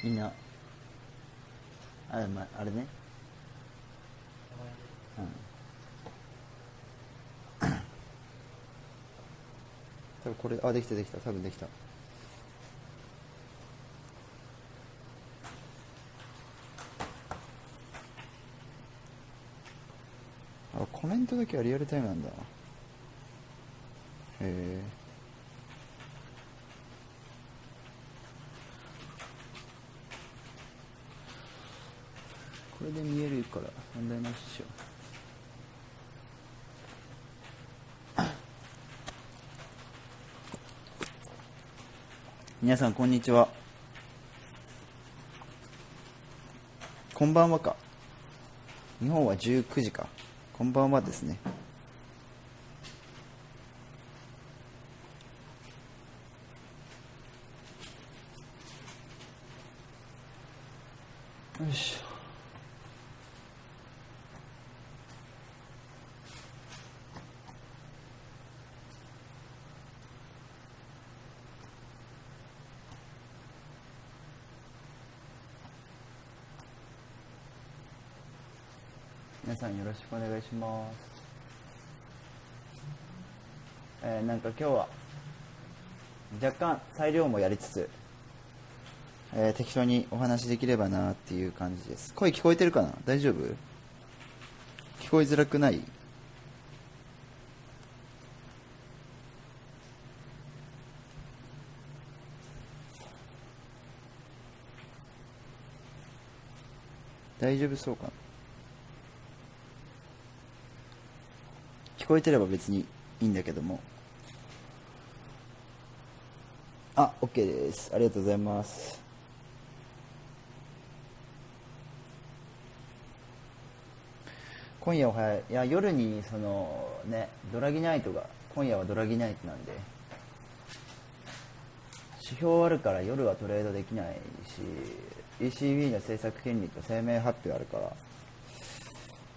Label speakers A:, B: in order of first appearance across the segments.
A: みんなあれね、多分これできた多分できた。コメントだけはリアルタイムなんだ。へえ。これで見えるから問題なしっしょ。皆さんこんにちは。こんばんはか。日本は19時か。こんばんはですね。よいしょ。皆さんよろしくお願いします。なんか今日は若干裁量もやりつつ、適当にお話できればなっていう感じです。声聞こえてるかな？大丈夫？聞こえづらくない？大丈夫そうかな？聞こえてれば別にいいんだけども。OK です。ありがとうございます。今夜お早い。いや、夜にドラギナイトが、今夜はドラギナイトなんで、指標あるから夜はトレードできないし、ECB の政策権利と声明発表あるから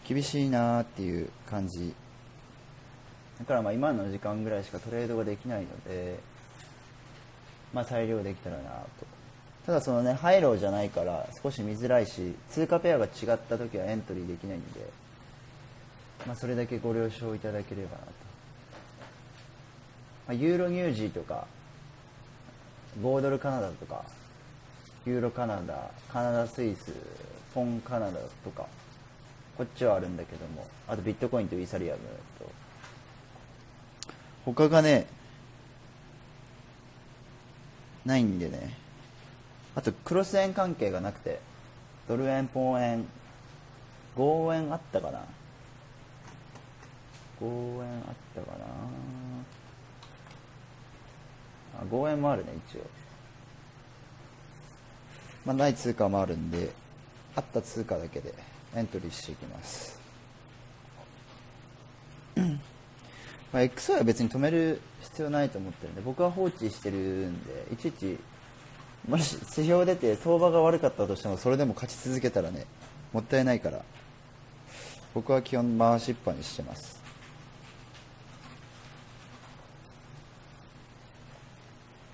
A: 厳しいなーっていう感じだから、今の時間ぐらいしかトレードができないので、裁量できたらなと。ただハイローじゃないから少し見づらいし、通貨ペアが違った時はエントリーできないんで、それだけご了承いただければなと。ユーロニュージーとか5ドルカナダとかユーロカナダ、カナダスイス、ポンカナダとかこっちはあるんだけども、あとビットコインとイーサリアムと他がねないんでね。あとクロス円関係がなくて、ドル円、ポン円、5円あったかな、5円あったかな、5円もあるね一応。ない通貨もあるんで、あった通貨だけでエントリーしていきます。XY は別に止める必要ないと思ってるんで、僕は放置してるんで、いちいちもし指標出て相場が悪かったとしてもそれでも勝ち続けたらね、もったいないから、僕は基本回しっぱにしてます。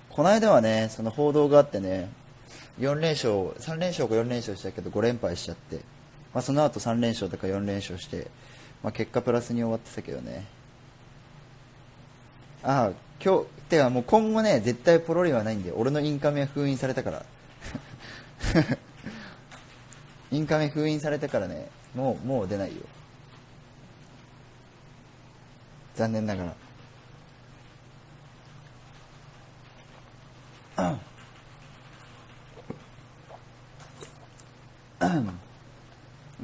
A: この間はね、その報道があってね、4連勝、3連勝か4連勝したけど5連敗しちゃって、その後3連勝とか4連勝して、結果プラスに終わってたけどね。今日てかもう今後ね、絶対ポロリはないんで、俺のインカメは封印されたからインカメ封印されたからね、もう出ないよ、残念ながら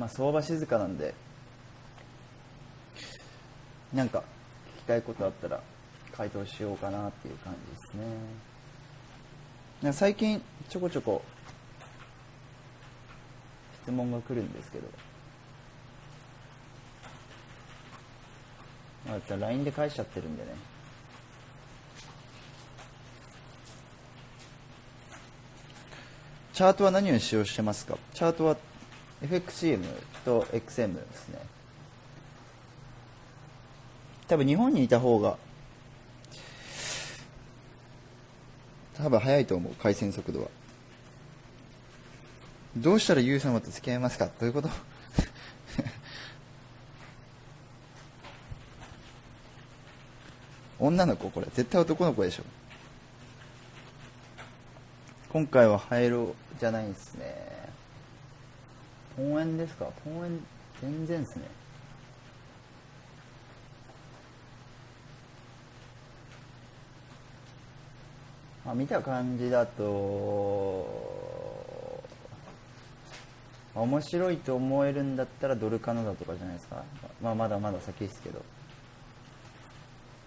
A: 相場静かなんで、なんか聞きたいことあったら回答しようかなっていう感じですね。最近ちょこちょこ質問が来るんですけど、LINE で返しちゃってるんでね。チャートは何を使用してますか？チャートは FXCM と XM ですね。多分日本にいた方が多分早いと思う、回線速度は。どうしたらユウ様と付き合いますか？どういうこと？女の子？これ絶対男の子でしょ。今回はハイロじゃないんですね。ポンエンですか？ポンエン全然ですね。見た感じだと面白いと思えるんだったらドルカナダとかじゃないですか。まだまだ先ですけど、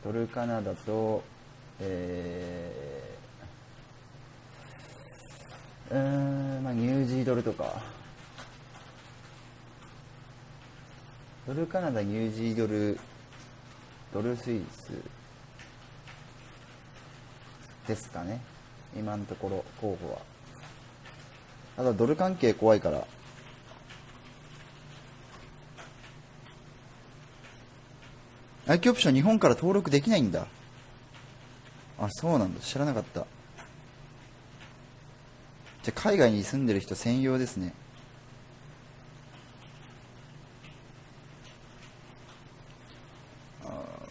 A: ドルカナダとニュージードルとか、ドルカナダ、ニュージードル、ドルスイスですかね、今のところ候補は。ただドル関係怖いから、IQオプション日本から登録できないんだ。あ、そうなんだ、知らなかった。じゃあ海外に住んでる人専用ですね。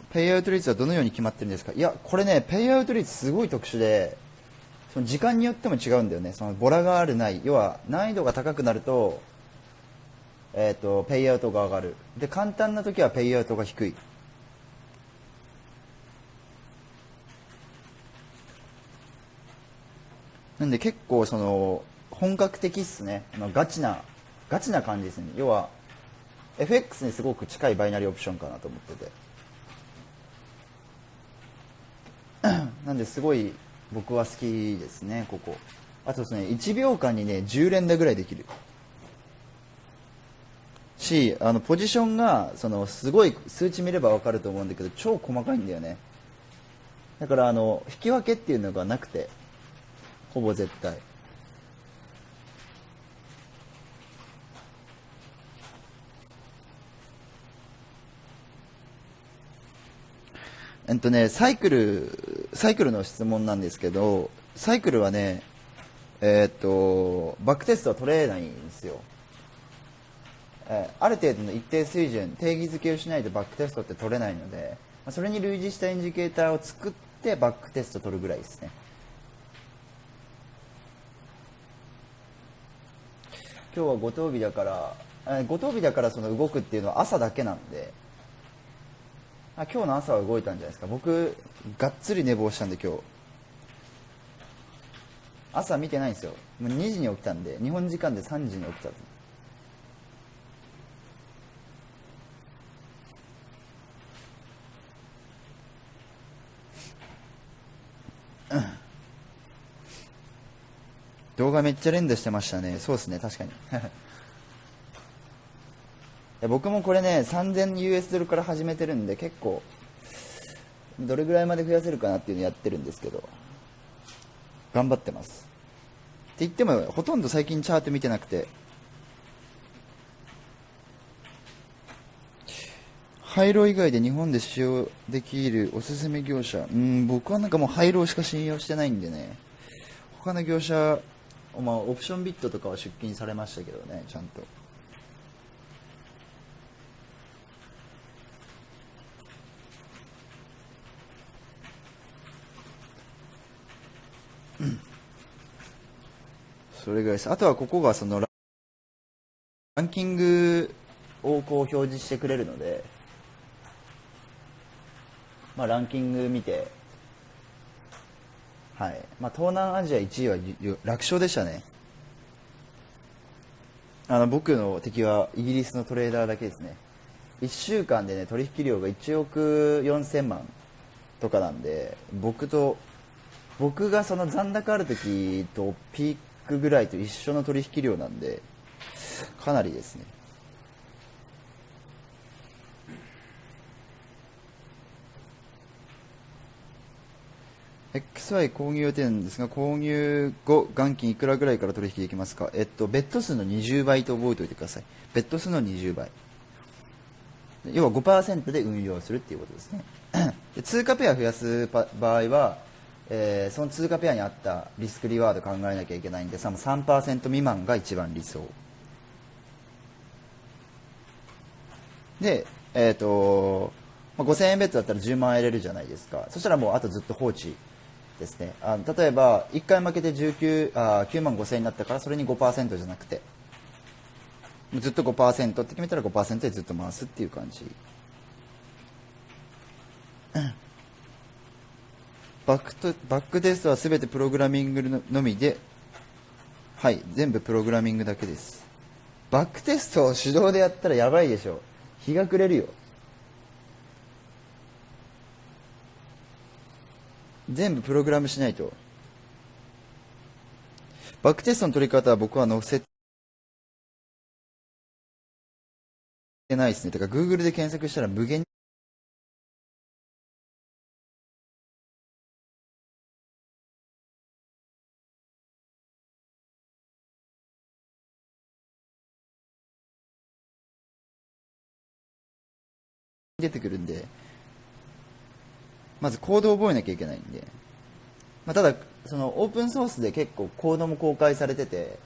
A: ペイアウト率はどのように決まってるんですか？いや、これね、ペイアウト率すごい特殊で、その時間によっても違うんだよね。そのボラがあるない、要は難易度が高くなると、ペイアウトが上がる。で、簡単な時はペイアウトが低い。なんで結構その本格的っすね。ガチな感じですね。要は FX にすごく近いバイナリーオプションかなと思ってて。なんですごい僕は好きですね、ここ。あとですね、1秒間にね、10連打ぐらいできる。し、ポジションが、すごい数値見ればわかると思うんだけど、超細かいんだよね。だから、引き分けっていうのがなくて、ほぼ絶対。サイクルの質問なんですけど、サイクルはね、バックテストは取れないんですよ。ある程度の一定水準、定義づけをしないとバックテストって取れないので、それに類似したインジケーターを作ってバックテスト取るぐらいですね。今日は五等日だからその動くっていうのは朝だけなんで、今日の朝は動いたんじゃないですか。僕がっつり寝坊したんで、今日朝見てないんですよ。もう2時に起きたんで、日本時間で3時に起きた。動画めっちゃ連打してましたね。そうですね、確かに。いや僕もこれね、3000US ドルから始めてるんで、結構どれぐらいまで増やせるかなっていうのやってるんですけど、頑張ってます。って言ってもほとんど最近チャート見てなくて、ハイロー以外で日本で使用できるおすすめ業者、僕はなんかもうハイローしか信用してないんでね、他の業者、オプションビットとかは出金されましたけどね、ちゃんと。それぐらいです。あとはここがそのランキングをこう表示してくれるので、ランキング見て、はい、東南アジア1位は楽勝でしたね。僕の敵はイギリスのトレーダーだけですね。1週間でね、取引量が1億4000万とかなんで、僕がその残高ある時とピークぐらいと一緒の取引量なんで、かなりですね。XY 購入予定なんですが、購入後元金いくらぐらいから取引できますか？ベッド数の20倍と覚えておいてください。ベッド数の20倍。要は 5% で運用するっていうことですね。で通貨ペア増やす場合は、その通貨ペアに合ったリスクリワード考えなきゃいけないんで、3% 未満が一番理想で、5000円ベッドだったら10万円入れるじゃないですか。そしたらもうあとずっと放置ですね。例えば1回負けて9万5000円になったから、それに 5% じゃなくてずっと 5% って決めたら 5% でずっと回すっていう感じ。バックテストは全てプログラミングのみで、はい、全部プログラミングだけです。バックテストを手動でやったらやばいでしょ。日が暮れるよ。全部プログラムしないと。バックテストの取り方は僕は載せてないですね。だから Google で検索したら無限に出てくるんで、まずコードを覚えなきゃいけないんで、ただそのオープンソースで結構コードも公開されてて、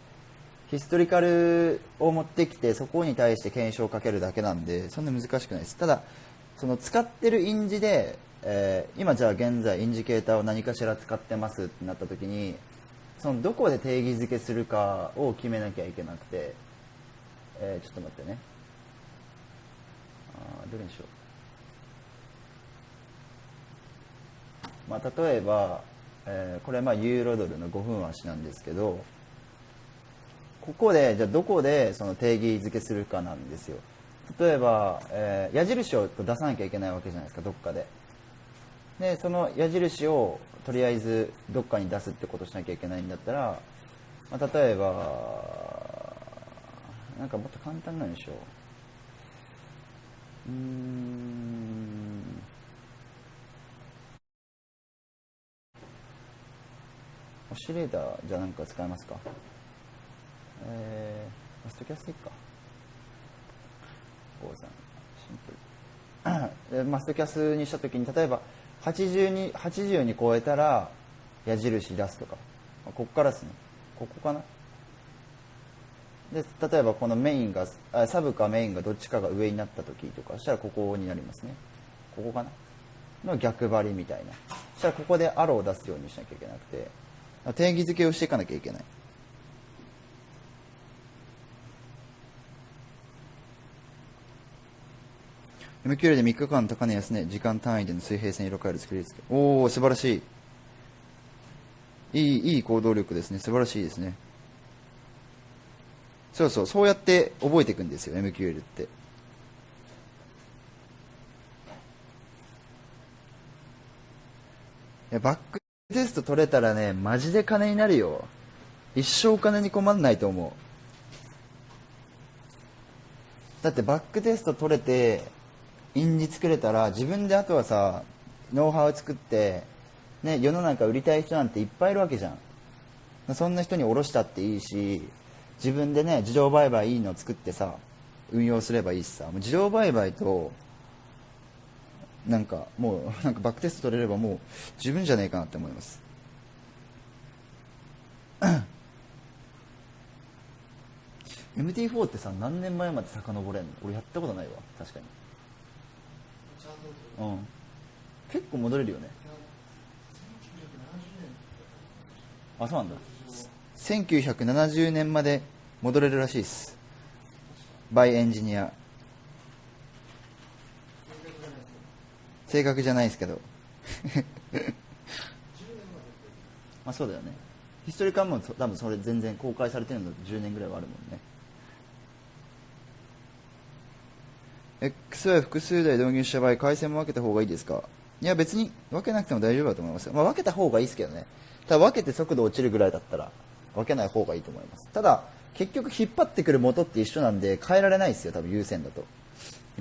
A: ヒストリカルを持ってきてそこに対して検証をかけるだけなんで、そんな難しくないです。ただその使ってる印字で、今じゃあ現在インジケーターを何かしら使ってますってなった時に、そのどこで定義づけするかを決めなきゃいけなくて、ちょっと待ってね。どれにしよう。例えば、これユーロドルの5分足なんですけど、ここでじゃあどこでその定義づけするかなんですよ。例えば、矢印を出さなきゃいけないわけじゃないですか、どっかで。でその矢印をとりあえずどっかに出すってことをしなきゃいけないんだったら、例えばなんかもっと簡単なんでしょう。オシレーターじゃなんか使えますか。ストキャスティックか。53シンプルストキャスにしたときに、例えば80に超えたら矢印出すとか、ここからですね。ここかな。で例えばこのメインがサブかメインがどっちかが上になったときとかしたらここになりますね。ここかなの逆張りみたいな。そしたらここでアローを出すようにしなきゃいけなくて、定義づけをしていかなきゃいけない。MQ で3日間高値安値、時間単位での水平線色変える作りです。おお、素晴らしい。いい行動力ですね。素晴らしいですね。そうやって覚えていくんですよ、MQL って。バックテスト取れたらね、マジで金になるよ。一生お金に困んないと思う。だってバックテスト取れて、印字作れたら、自分であとはさ、ノウハウ作って、ね、世の中売りたい人なんていっぱいいるわけじゃん。そんな人に下ろしたっていいし、自分でね、自動売買いいの作ってさ、運用すればいいしさ、もう自動売買と、もうなんかバックテスト取れればもう十分じゃねえかなって思います。MT4 ってさ、何年前まで遡れんの？俺やったことないわ、確かに。結構戻れるよね。あ、そうなんだ。1970年まで戻れるらしいです。バイエンジニア。正確じゃないですけどそうだよね。ヒストリカンも多分それ全然公開されてるの10年ぐらいはあるもんね。XY 複数台導入した場合、回線も分けた方がいいですか？いや、別に分けなくても大丈夫だと思いますよ。分けた方がいいですけどね。ただ分けて速度落ちるぐらいだったら分けない方がいいと思います。ただ結局引っ張ってくる元って一緒なんで変えられないですよ、多分有線だと。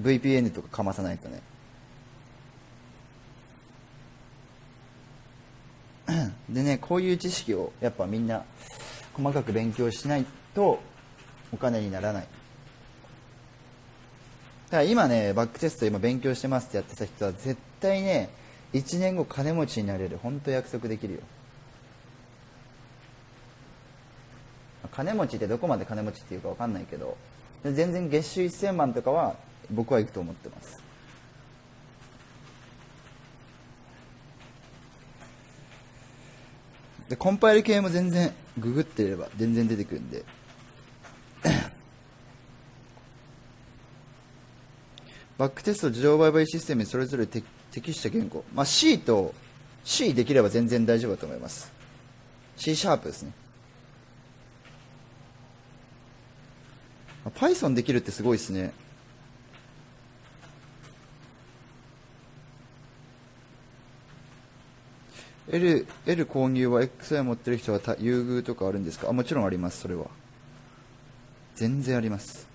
A: VPN とかかまさないとね。でね、こういう知識をやっぱみんな細かく勉強しないとお金にならない。だから今ね、バックテスト今勉強してますってやってた人は絶対ね、1年後金持ちになれる、本当約束できるよ。金持ちってどこまで金持ちっていうか分かんないけど、全然月収1000万とかは僕は行くと思ってます。でコンパイル系も全然ググってれば全然出てくるんでバックテスト自動売買システムにそれぞれ適した言語、C と C できれば全然大丈夫だと思います。 C シャープですね。Python できるってすごいですね。L 購入は XI 持ってる人は優遇とかあるんですか？もちろんあります。それは全然あります。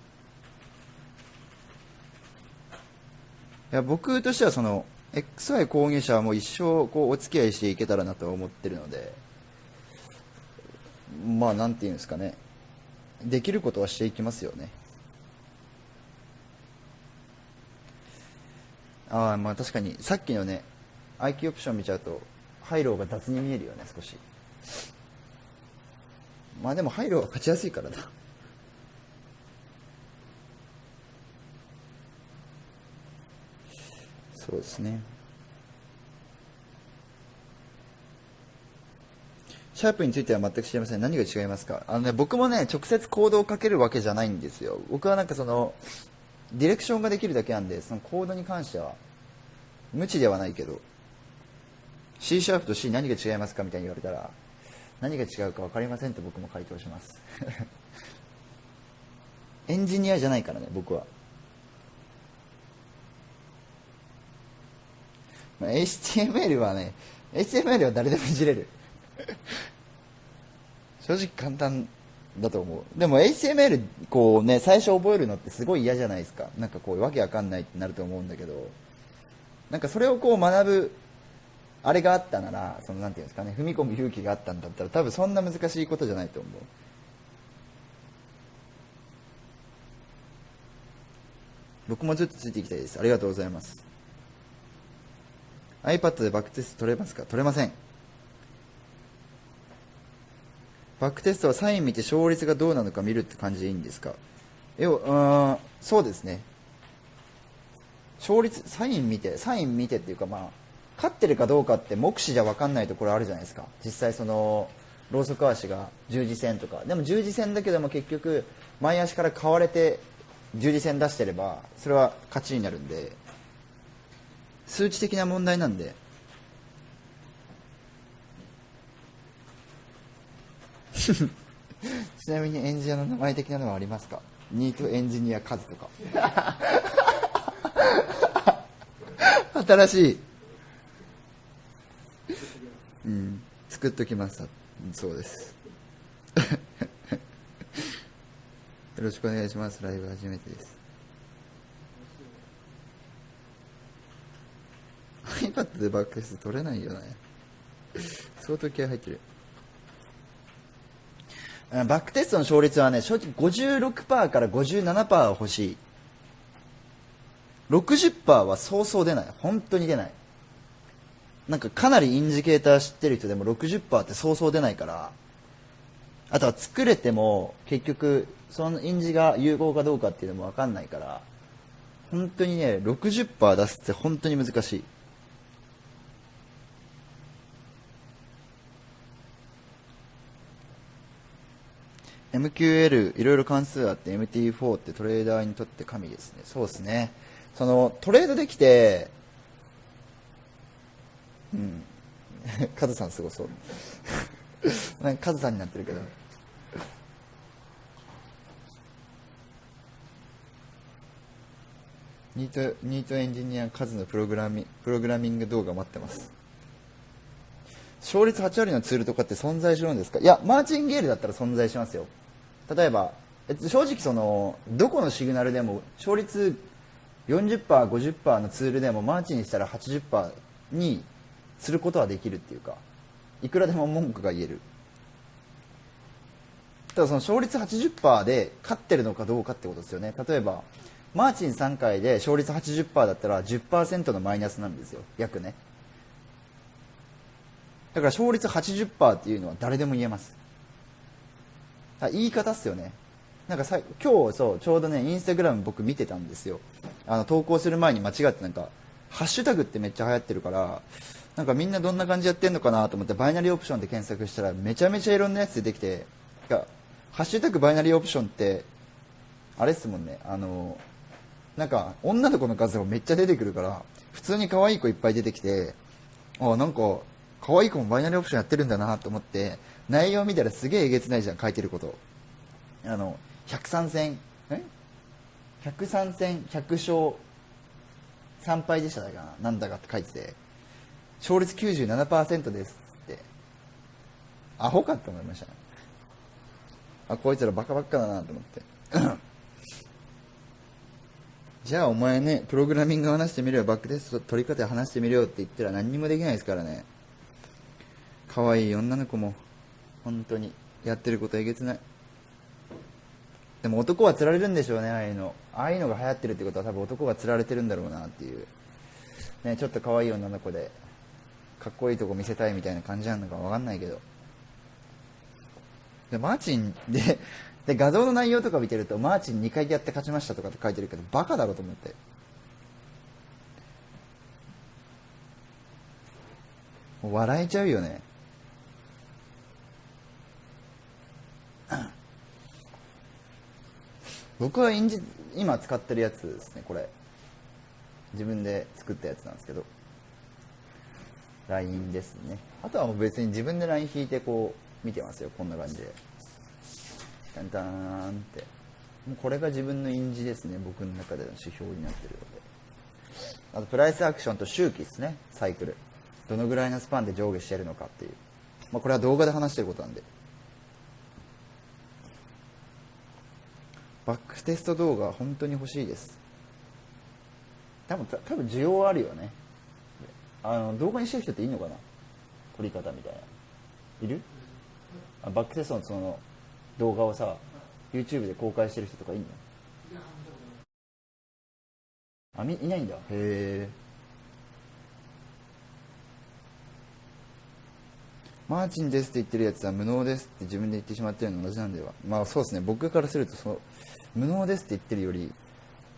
A: いや僕としてはその XI 購入者はもう一生こうお付き合いしていけたらなと思ってるので、なんていうんですかね、できることはしていきますよね。確かにさっきのね IQ オプション見ちゃうとハイローが雑に見えるよね少し。でもハイローは勝ちやすいからな。そうですね。シャープについては全く知りません。何が違いますか？僕もね直接コードをかけるわけじゃないんですよ。僕はなんかそのディレクションができるだけなんで、そのコードに関しては無知ではないけど、 C シャープと C 何が違いますかみたいに言われたら何が違うか分かりませんと僕も回答しますエンジニアじゃないからね僕は。HTML はね HTML は誰でもいじれる正直簡単だと思う。でも HTML こうね最初覚えるのってすごい嫌じゃないですか。なんかこうわけわかんないってなると思うんだけど、なんかそれをこう学ぶあれがあったなら、そのなんていうんですかね、踏み込む勇気があったんだったら多分そんな難しいことじゃないと思う。僕もずっとついていきたいです。ありがとうございます。 iPad でバックテスト取れますか？取れません。バックテストはサイン見て勝率がどうなのか見るって感じでいいんですか？そうですね。勝率サイン見てっていうか、勝ってるかどうかって目視じゃ分かんないところあるじゃないですか。実際そのローソク足が十字線とかでも十字線だけども結局前足から買われて十字線出してればそれは勝ちになるんで、数値的な問題なんで。ちなみにエンジニアの名前的なのはありますか？ニートエンジニアカズとか新しい、作っときました。そうですよろしくお願いします。ライブ初めてです。 iPad でバックテスト取れないよね。相当気合入ってる。バックテストの勝率はね正直 56% から 57% 欲しい。 60% はそうそう出ない。本当に出ない。なんかかなりインジケーター知ってる人でも 60% ってそうそう出ないから、あとは作れても結局そのインジが有効かどうかっていうのも分かんないから、本当にね 60% 出すって本当に難しい。MQL いろいろ関数あって MT4 ってトレーダーにとって神ですね。そうですね。そのトレードできて、カズさんすごそうなんかカズさんになってるけど、ニートエンジニアカズのプログラミング動画待ってます。勝率8割のツールとかって存在するんですか？いや、マーチンゲールだったら存在しますよ。例えば正直そのどこのシグナルでも勝率 40%、50% のツールでもマーチにしたら 80% にすることはできるっていうか、いくらでも文句が言える。ただその勝率 80% で勝ってるのかどうかってことですよね。例えばマーチン3回で勝率 80% だったら 10% のマイナスなんですよ、約ね。だから勝率 80% っていうのは誰でも言えます。言い方っすよね。なんか今日そうちょうどねインスタグラム僕見てたんですよ。投稿する前に間違ってなんかハッシュタグってめっちゃ流行ってるから、なんかみんなどんな感じやってんのかなと思ってバイナリーオプションで検索したらめちゃめちゃいろんなやつ出てきて、ハッシュタグバイナリーオプションってあれっすもんね、なんか女の子の数がめっちゃ出てくるから普通に可愛い子いっぱい出てきて、なんか可愛い子もバイナリーオプションやってるんだなと思って内容見たらすげええげつないじゃん、書いてること。103戦103戦100勝3敗でしたかな、なんだかって書いてて、勝率 97% ですってアホかって思いましたね。こいつらバカばっかだなと思ってじゃあお前ねプログラミング話してみろよ、バックテスト取り方話してみろよって言ったら何にもできないですからね。可愛い女の子も本当にやってることえげつない。でも男は釣られるんでしょうね、ああいうのが流行ってるってことは多分男が釣られてるんだろうなっていう、ね、ちょっと可愛い女の子でかっこいいとこ見せたいみたいな感じなのか分かんないけど、でマーチンで画像の内容とか見てるとマーチン2回やって勝ちましたとかって書いてるけどバカだろと思って、もう笑えちゃうよね。僕は今使ってるやつですね、これ自分で作ったやつなんですけど LINE ですね。あとはもう別に自分で LINE 引いてこう見てますよ、こんな感じでタンターンって。もうこれが自分の印字ですね、僕の中での指標になってるので。あとプライスアクションと周期ですね、サイクルどのぐらいのスパンで上下してるのかっていう、これは動画で話してることなんで。バックテスト動画本当に欲しいです。多分需要はあるよね。動画にしてる人っていいのかな、撮り方みたいな。いる？バックテストのその動画をさ YouTube で公開してる人とかいんの？いないんだ。へえ。マーチンですって言ってるやつは無能ですって自分で言ってしまってるのと同じなんでは。そうですね、僕からすると無能ですって言ってるより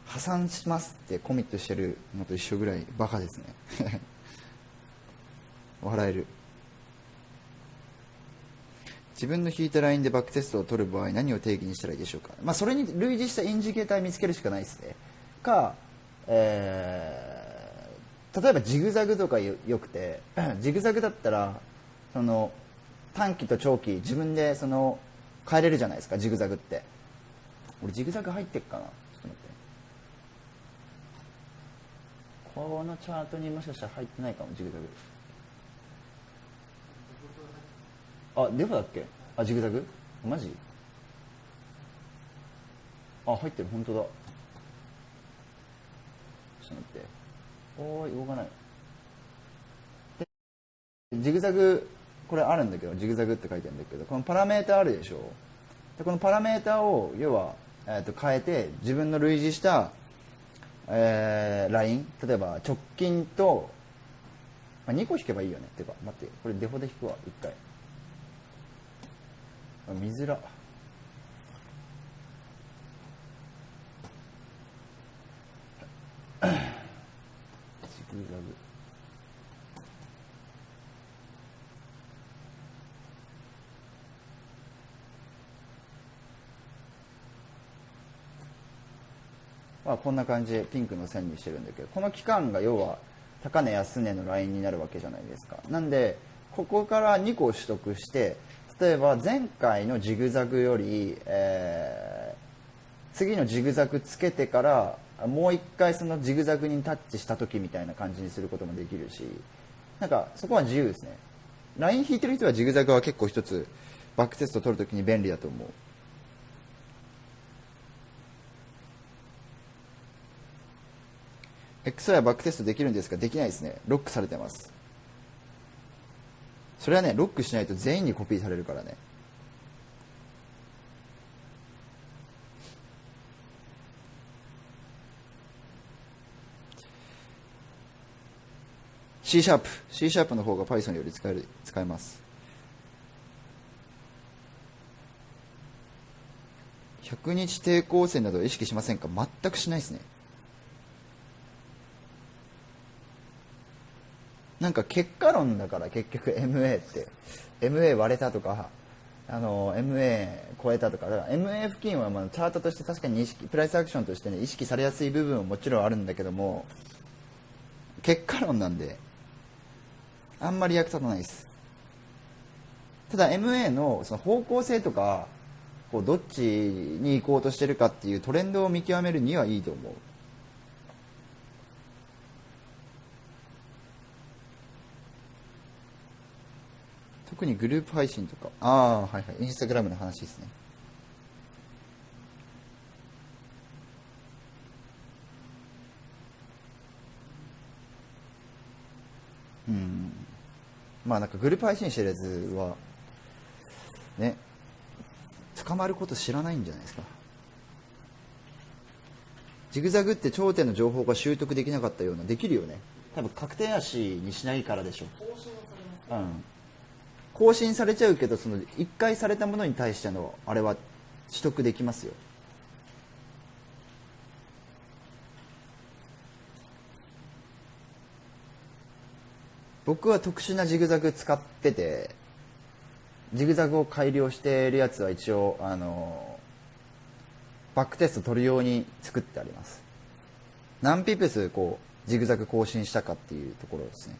A: 破産しますってコミットしてるのと一緒ぐらいバカですね笑える。自分の引いたラインでバックテストを取る場合何を定義にしたらいいでしょうか。それに類似したインジケーター見つけるしかないですね。例えばジグザグとかよくてジグザグだったらその短期と長期自分で変えれるじゃないですか、ジグザグって。俺ジグザグ入ってっかな、ちょっと待って、このチャートにもしかしたら入ってないかも、ジグザグ。デフォだっけ。ジグザグマジ。入ってる、本当だ。ちょっと待って、動かない。ジグザグこれあるんだけど、ジグザグって書いてあるんだけど、このパラメータあるでしょ。でこのパラメータを要は、変えて自分の類似した、ライン、例えば直近と、2個引けばいいよね。ってか待って、これデフォで引くわ1回。見づら。ジグザグ。こんな感じでピンクの線にしてるんだけど、この期間が要は高値安値のラインになるわけじゃないですか。なんでここから2個取得して、例えば前回のジグザグより、次のジグザグつけてからもう一回そのジグザグにタッチした時みたいな感じにすることもできるし、なんかそこは自由ですね。ライン引いてる人はジグザグは結構一つバックテスト取るときに便利だと思う。XY はバックテストできるんですか？できないですね。ロックされてます。それはね、ロックしないと全員にコピーされるからね。C シャープ C シャープの方が Python より使えます。100日抵抗線などを意識しませんか？全くしないですね。なんか結果論だから結局 MA って MA 割れたとかMA 超えたとか、だから MA 付近はまあチャートとして確かにプライスアクションとしてね意識されやすい部分ももちろんあるんだけども、結果論なんであんまり役立たないです。ただ MA のその方向性とかこうどっちに行こうとしてるかっていうトレンドを見極めるにはいいと思う。特にグループ配信とか、はいはい、インスタグラムの話ですね。まあなんかグループ配信してるやつはね、捕まること知らないんじゃないですか。ジグザグって頂点の情報が習得できなかったような、できるよね。多分確定足にしないからでしょ。更新されちゃうけど、その1回されたものに対してのあれは取得できますよ。僕は特殊なジグザグ使ってて、ジグザグを改良しているやつは一応バックテスト取るように作ってあります。何ピプスこうジグザグ更新したかっていうところですね。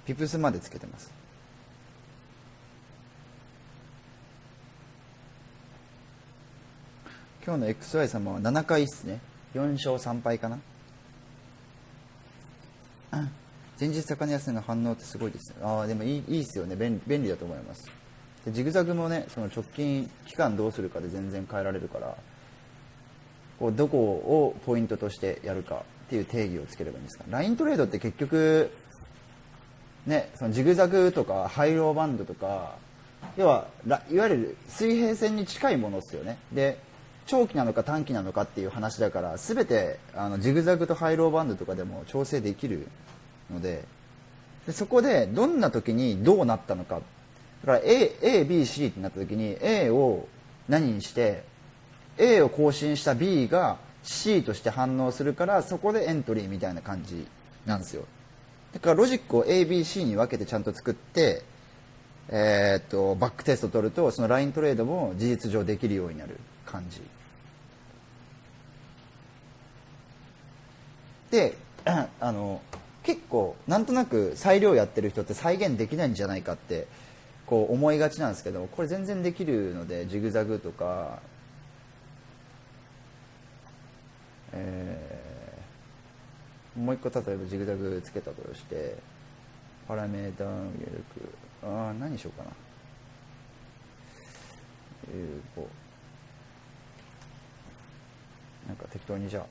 A: ピプスまでつけてます。今日の XY 様は7回ですね。4勝3敗かな。前日高値安値の反応ってすごいですね。でもいいですよね。便利だと思います。でジグザグもね、その直近期間どうするかで全然変えられるから、こうどこをポイントとしてやるかっていう定義をつければいいんですか。ライントレードって結局ね、そのジグザグとかハイローバンドとか、要はいわゆる水平線に近いものですよね。で長期なのか短期なのかっていう話だから、全てジグザグとハイローバンドとかでも調整できるので、そこでどんな時にどうなったのか、だから A、B、C ってなった時に A を何にして A を更新した B が C として反応するから、そこでエントリーみたいな感じなんですよ。だからロジックを A、B、C に分けてちゃんと作って、バックテスト取るとそのライントレードも事実上できるようになる感じで、結構なんとなく裁量やってる人って再現できないんじゃないかってこう思いがちなんですけど、これ全然できるので、ジグザグとか、もう一個例えばジグザグつけたとして、パラメータ入力、何しようかな、なんか適当にじゃあ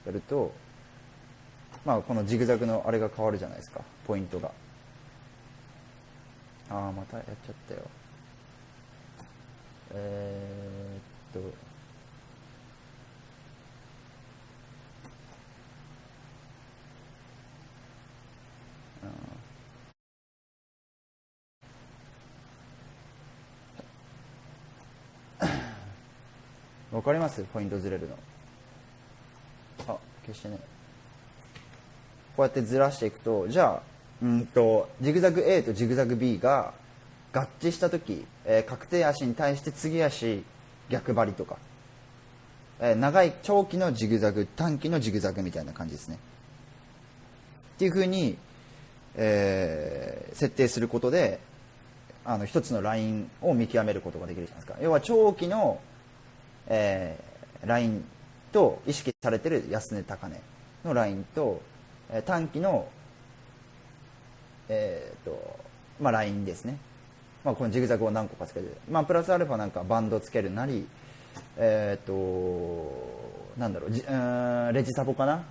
A: やると、まあこのジグザグのあれが変わるじゃないですか、ポイントが。またやっちゃったよ。わかります？ポイントずれるの。消してね。こうやってずらしていくと、じゃあジグザグ A とジグザグ B が合致した時、確定足に対して次足逆張りとか、長い長期のジグザグ、短期のジグザグみたいな感じですね。っていうふうに、設定することで一つのラインを見極めることができるじゃないですか。要は長期の、ラインと意識されてる安値高値のラインと、短期の、ラインですね。このジグザグを何個かつけて、プラスアルファなんかバンドつけるなり、なんだろう、レジサポかな、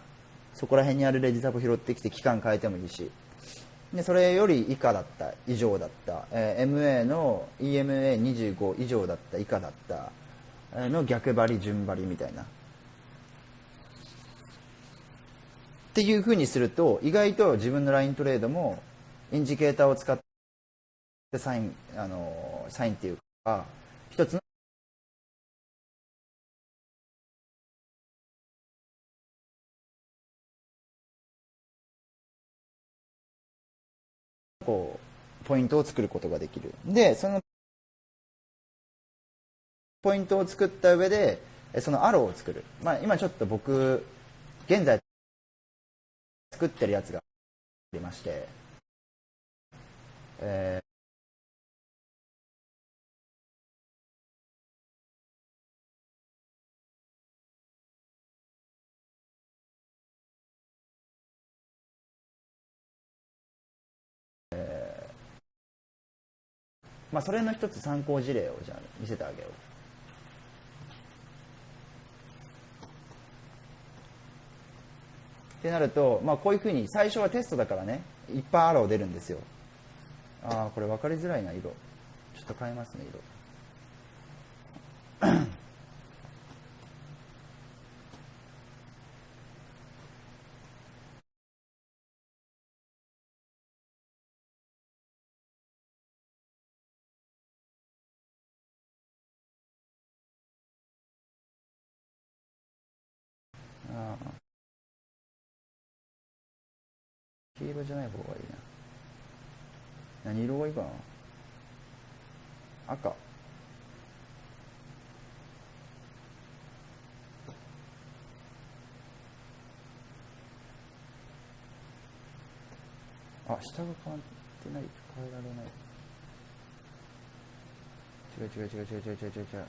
A: そこら辺にあるレジサポ拾ってきて期間変えてもいいし、でそれより以下だった以上だった、MA の EMA25 以上だった以下だったの逆張り順張りみたいなっていうふうにすると意外と自分のライントレードもインジケーターを使ってサインっていうか一つのこうポイントを作ることができる。でそのポイントを作った上でそのアローを作る、今ちょっと僕現在作ってるやつがありまして、それの一つ参考事例をじゃあ見せてあげよう。ってなると、こういうふうに最初はテストだからねいっぱいアロー出るんですよ。これ分かりづらいな、色ちょっと変えますね、色黄色じゃない方がいいな。何色がいいかな。赤。下が変わってない。変えられない。違う。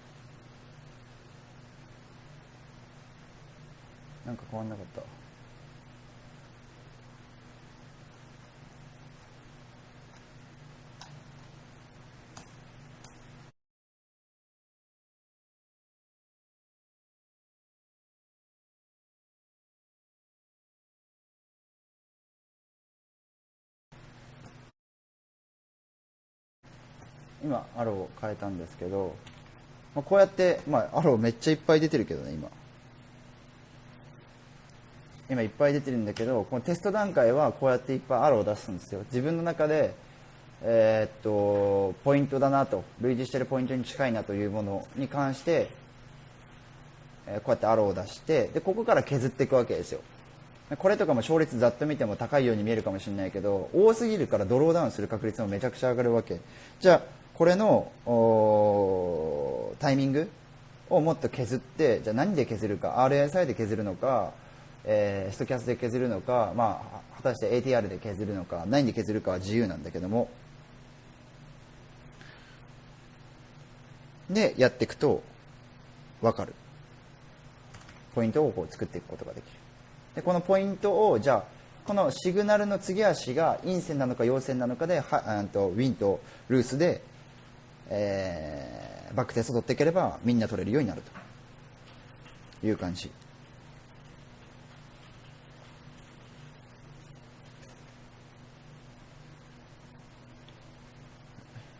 A: なんか変わんなかった。今アローを変えたんですけど、こうやって、アローめっちゃいっぱい出てるけどね、今いっぱい出てるんだけど、このテスト段階はこうやっていっぱいアローを出すんですよ。自分の中で、ポイントだなと、類似しているポイントに近いなというものに関して、こうやってアローを出して、でここから削っていくわけですよ。これとかも勝率ざっと見ても高いように見えるかもしれないけど、多すぎるからドローダウンする確率もめちゃくちゃ上がるわけ。じゃあこれのタイミングをもっと削って、じゃあ何で削るか、 RSI で削るのか、ストキャスで削るのか、果たして ATR で削るのか、何で削るかは自由なんだけども、でやっていくと分かるポイントをこう作っていくことができる。でこのポイントをじゃあこのシグナルの継ぎ足が陰線なのか陽線なのかでウィンとルースで、バックテストを取っていければみんな取れるようになるという感じ。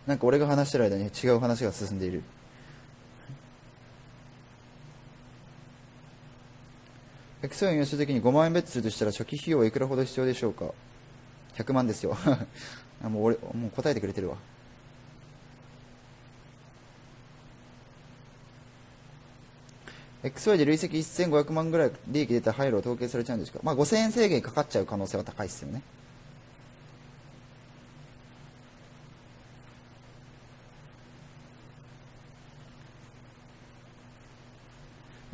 A: なんか俺が話してる間に違う話が進んでいる。XO を運用するときに5万円ベットするとしたら初期費用はいくらほど必要でしょうか。100万ですよもう答えてくれてるわ。XY で累積1500万ぐらい利益出た廃炉を統計されちゃうんですか。5000円制限かかっちゃう可能性は高いですよね。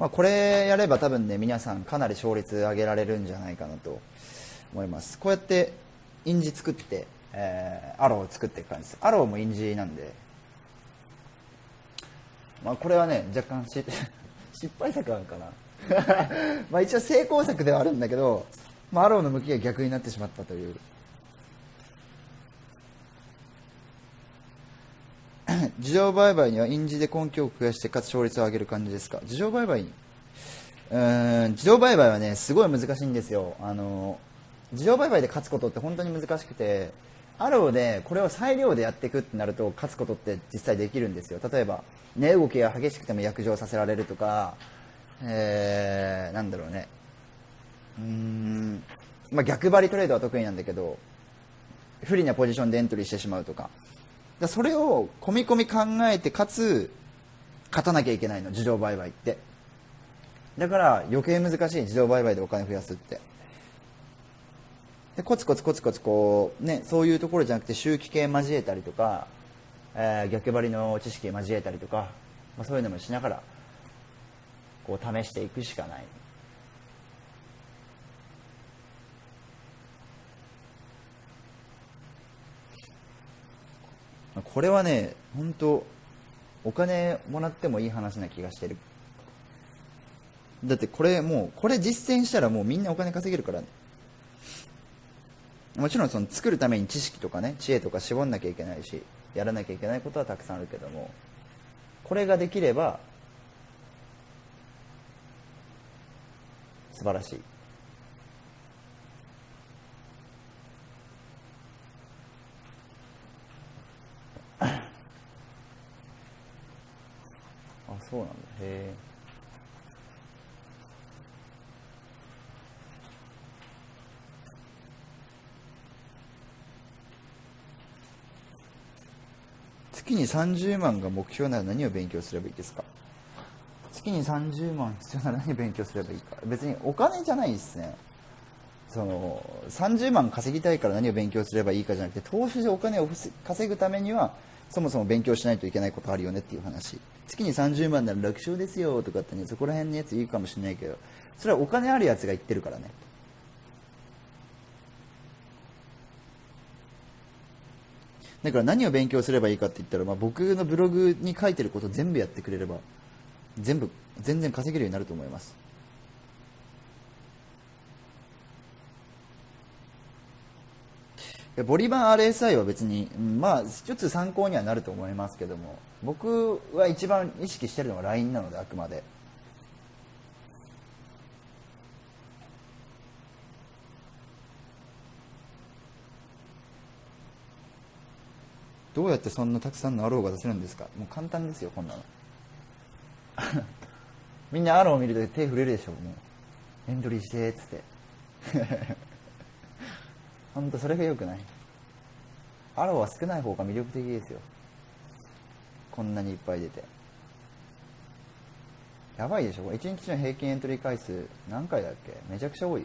A: これやれば多分ね皆さんかなり勝率上げられるんじゃないかなと思います。こうやって印字作って、アローを作っていく感じです。アローも印字なんで、これはね若干失敗作なんかな一応成功作ではあるんだけど、アローの向きが逆になってしまったという自動売買には印字で根拠を増やしてかつ勝率を上げる感じですか。自動売買自動売買はねすごい難しいんですよ。自動売買で勝つことって本当に難しくて、アローでこれを裁量でやっていくってなると勝つことって実際できるんですよ。例えば値動きが激しくても約定させられるとか、なんだろうね、まあ、逆張りトレードは得意なんだけど不利なポジションでエントリーしてしまうとか、それを込み込み考えてかつ勝たなきゃいけないの自動売買って。だから余計難しい、自動売買でお金増やすって。でコツコツコツコツこうね、そういうところじゃなくて周期系交えたりとか、逆張りの知識交えたりとか、まあ、そういうのもしながらこう試していくしかない。これはね、本当お金もらってもいい話な気がしてる。だってこれもうこれ実践したらもうみんなお金稼げるからね。もちろんその作るために知識とかね、知恵とか絞んなきゃいけないし、やらなきゃいけないことはたくさんあるけども、これができれば素晴らしい。あ、そうなんだ。へえ。月に30万が目標なら何を勉強すればいいですか？月に30万必要なら何を勉強すればいいか。別にお金じゃないですね。その30万稼ぎたいから何を勉強すればいいかじゃなくて、投資でお金を稼ぐためにはそもそも勉強しないといけないことあるよねっていう話。月に30万なら楽勝ですよとかってね、そこら辺のやつ言うかもしれないけど、それはお金あるやつが言ってるからね。だから何を勉強すればいいかって言ったら、まあ、僕のブログに書いてること全部やってくれれば全然稼げるようになると思います。ボリバン RSI は別に、まあ一つ参考にはなると思いますけども、僕は一番意識してるのは LINE なので、あくまでどうやってそんなたくさんのアローが出せるんですか？もう簡単ですよ、こんなの。みんなアローを見ると手震えるでしょ。もうエントリーしてっつって本当それが良くない。アローは少ない方が魅力的ですよ。こんなにいっぱい出てやばいでしょ。1日の平均エントリー回数何回だっけ？めちゃくちゃ多い。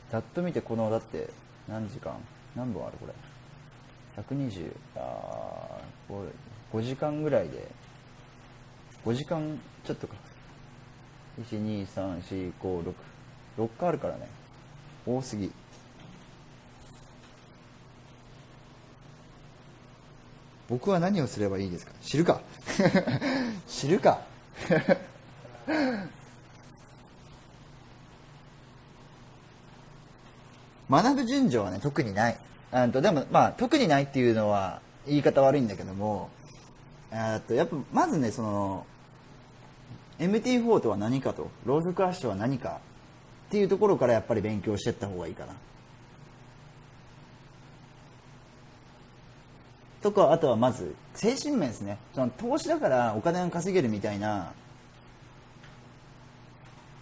A: ざっと見てこのだって何時間何本あるこれ120、5時間ぐらいで5時間ちょっとか。1234566回あるからね。多すぎ。僕は何をすればいいですか？知るか知るか学ぶ順序はね特にない。でもまあ特にないっていうのは言い方悪いんだけども、やっぱまずね、その MT4 とは何かとローズクラッシュは何かっていうところからやっぱり勉強していった方がいいかなとか。あとはまず精神面ですね。その投資だからお金が稼げるみたいな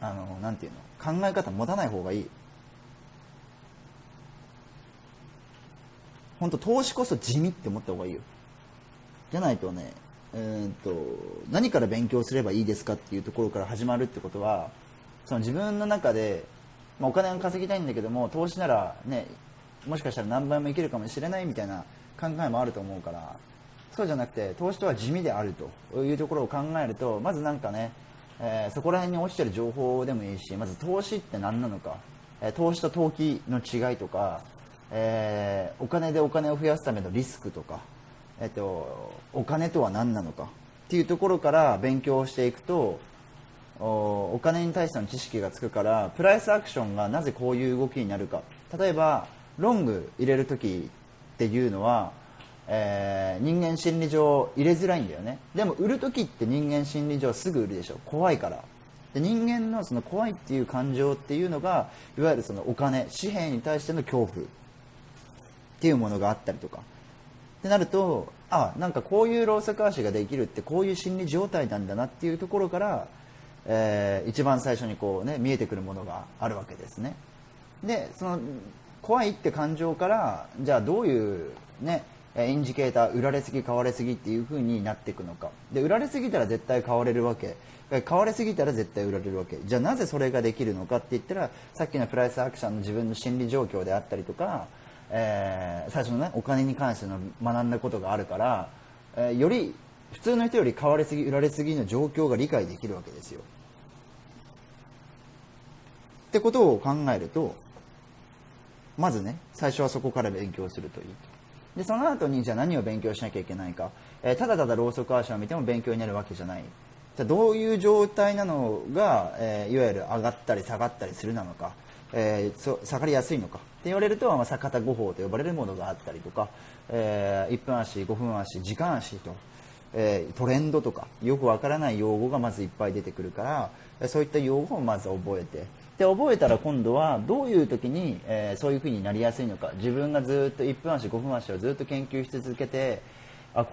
A: なんていうの考え方持たない方がいい。本当投資こそ地味って思った方がいいよ。じゃないとね、何から勉強すればいいですかっていうところから始まるってことは、その自分の中で、まあ、お金が稼ぎたいんだけども投資ならね、もしかしたら何倍もいけるかもしれないみたいな考えもあると思うから、そうじゃなくて投資とは地味であるというところを考えると、まずなんかね、そこら辺に落ちてる情報でもいいし、まず投資って何なのか、投資と投機の違いとか、お金でお金を増やすためのリスクとか、お金とは何なのかっていうところから勉強していくと、お金に対しての知識がつくから、プライスアクションがなぜこういう動きになるか。例えばロング入れる時っていうのは、人間心理上入れづらいんだよね。でも売る時って人間心理上すぐ売るでしょ。怖いから。で人間のその怖いっていう感情っていうのが、いわゆるそのお金紙幣に対しての恐怖っていうものがあったりとかってなると、なんかこういうローソク足ができるってこういう心理状態なんだなっていうところから、一番最初にこう、ね、見えてくるものがあるわけですね。でその怖いって感情からじゃあどういうねインジケーター売られすぎ買われすぎっていう風になっていくのかで売られすぎたら絶対買われるわけ買われすぎたら絶対売られるわけじゃあなぜそれができるのかって言ったらさっきのプライスアクションの自分の心理状況であったりとか、最初のねお金に関しての学んだことがあるから、より普通の人より買われすぎ売られすぎの状況が理解できるわけですよってことを考えるとまずね最初はそこから勉強するといいでその後にじゃあ何を勉強しなきゃいけないか、ただただローソク足を見ても勉強になるわけじゃないじゃあどういう状態なのが、いわゆる上がったり下がったりするなのか、下がりやすいのかって言われると、逆方5法と呼ばれるものがあったりとか、1分足5分足時間足と、トレンドとかよくわからない用語がまずいっぱい出てくるからそういった用語をまず覚えてで覚えたら今度はどういう時に、そういう風になりやすいのか自分がずっと1分足5分足をずっと研究し続けて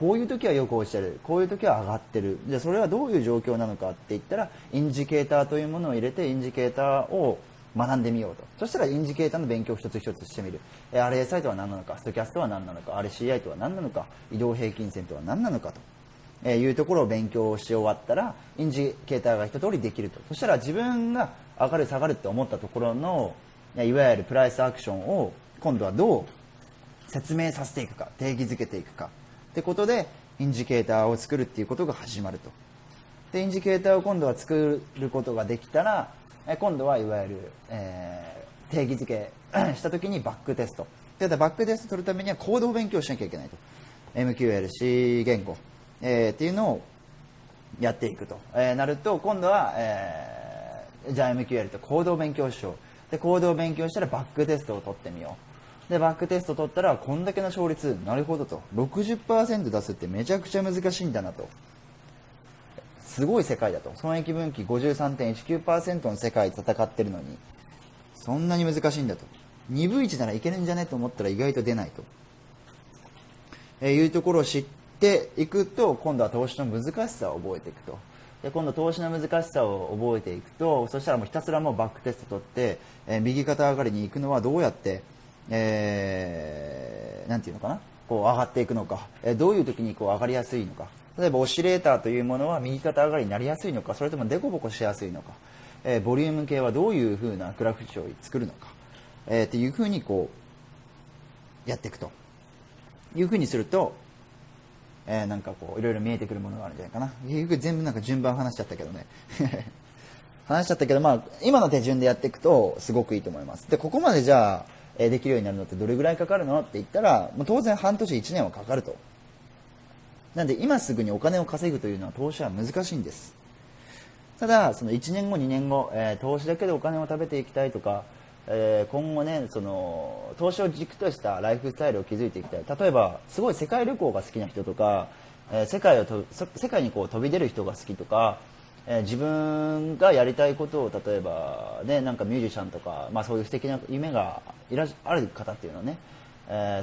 A: こういう時はよく落ちてるこういう時は上がってるじゃあそれはどういう状況なのかって言ったらインジケーターというものを入れてインジケーターを学んでみようとそしたらインジケーターの勉強を一つ一つしてみる RSI とは何なのかストキャストは何なのか RCI とは何なのか移動平均線とは何なのかというところを勉強し終わったらインジケーターが一通りできるとそしたら自分が上がる下がるって思ったところのいわゆるプライスアクションを今度はどう説明させていくか定義づけていくかってことでインジケーターを作るっていうことが始まるとでインジケーターを今度は作ることができたら今度はいわゆる、定義づけした時にバックテストでバックテスト取るためにはコードを勉強しなきゃいけないと MQLC 言語、っていうのをやっていくと、なると今度は、じゃあ MQL とコードを勉強しようでコードを勉強したらバックテストを取ってみようでバックテスト取ったらこんだけの勝率なるほどと 60% 出すってめちゃくちゃ難しいんだなとすごい世界だと損益分岐 53.19% の世界で戦ってるのにそんなに難しいんだと2分1ならいけるんじゃねと思ったら意外と出ないと、いうところを知っていくと今度は投資の難しさを覚えていくとで今度投資の難しさを覚えていくとそしたらもうひたすらもうバックテスト取って、右肩上がりに行くのはどうやって、なんていうのかなこう上がっていくのか、どういう時にこう上がりやすいのか例えばオシレーターというものは右肩上がりになりやすいのかそれともデコボコしやすいのか、ボリューム系はどういう風なグラフ値を作るのか、っていう風にこうやっていくという風にするとなんかこういろいろ見えてくるものがあるんじゃないかな結局全部なんか順番話しちゃったけどね話しちゃったけど今の手順でやっていくとすごくいいと思いますでここまでじゃあ、できるようになるのってどれぐらいかかるのって言ったらもう当然半年1年はかかるとなんで今すぐにお金を稼ぐというのは投資は難しいんですただその1年後2年後、投資だけでお金を食べていきたいとか、今後ねその投資を軸としたライフスタイルを築いていきたい例えばすごい世界旅行が好きな人とか、世界にこう飛び出る人が好きとか、自分がやりたいことを例えばねなんかミュージシャンとか、そういう素敵な夢がある方っていうのはね、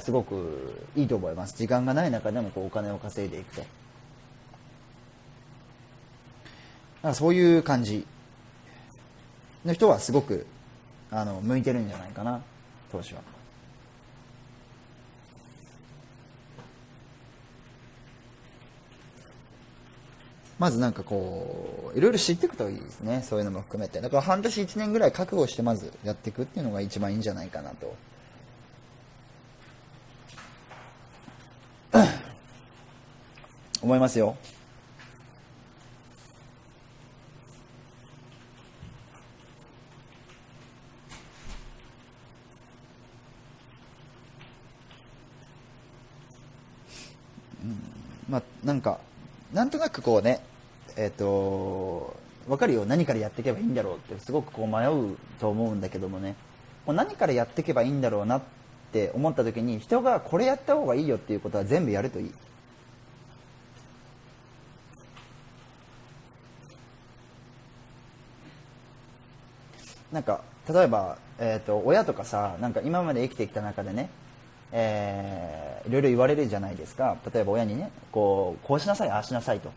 A: すごくいいと思います時間がない中でもこうお金を稼いでいくとそういう感じの人はすごく向いてるんじゃないかな投資はまずなんかこういろいろ知っていくといいですねそういうのも含めてだから半年1年ぐらい覚悟してまずやっていくっていうのが一番いいんじゃないかなと思いますよなんとなくこうね分かるよ何からやっていけばいいんだろうってすごくこう迷うと思うんだけどもねもう何からやっていけばいいんだろうなって思った時に人がこれやった方がいいよっていうことは全部やるといいなんか例えば、親とかさなんか今まで生きてきた中でねいろいろ言われるじゃないですか例えば親にねこうしなさいああしなさいと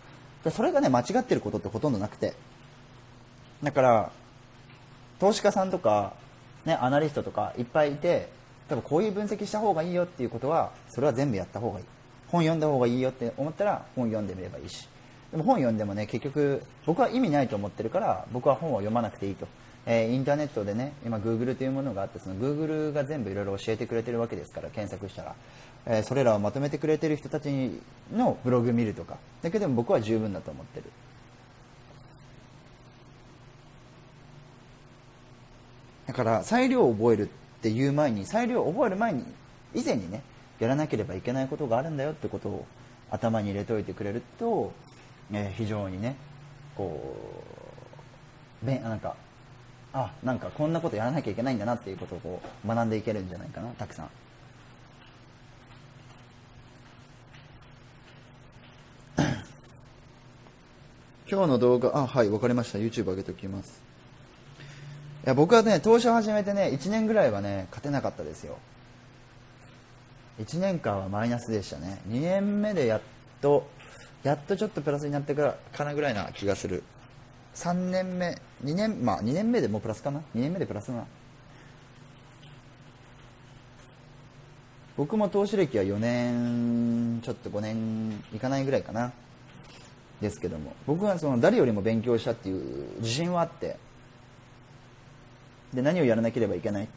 A: でそれがね間違ってることってほとんどなくてだから投資家さんとかね、アナリストとかいっぱいいて、多分こういう分析した方がいいよっていうことはそれは全部やった方がいい。本読んだ方がいいよって思ったら本読んでみればいいし、でも本読んでもね、結局僕は意味ないと思ってるから、僕は本を読まなくていいと。インターネットでね、今 Google というものがあって、その Google が全部いろいろ教えてくれてるわけですから、検索したら、それらをまとめてくれてる人たちのブログ見るとかだけでも僕は十分だと思ってる。だから裁量を覚えるっていう前に、裁量を覚える前に以前にね、やらなければいけないことがあるんだよってことを頭に入れておいてくれると、非常にね、こうなんかなんかこんなことやらなきゃいけないんだなっていうことをこう学んでいけるんじゃないかな、たくさん。今日の動画、はい、わかりました。YouTube 上げておきます。いや、僕はね、投資を始めてね、1年ぐらいはね、勝てなかったですよ。1年間はマイナスでしたね。2年目でやっとちょっとプラスになってかなぐらいな気がする。3年目、2年目でもうプラスかな。2年目でプラスな。僕も投資歴は4年、ちょっと5年いかないぐらいかな。ですけども、僕はその誰よりも勉強したっていう自信はあって、で何をやらなければいけないっ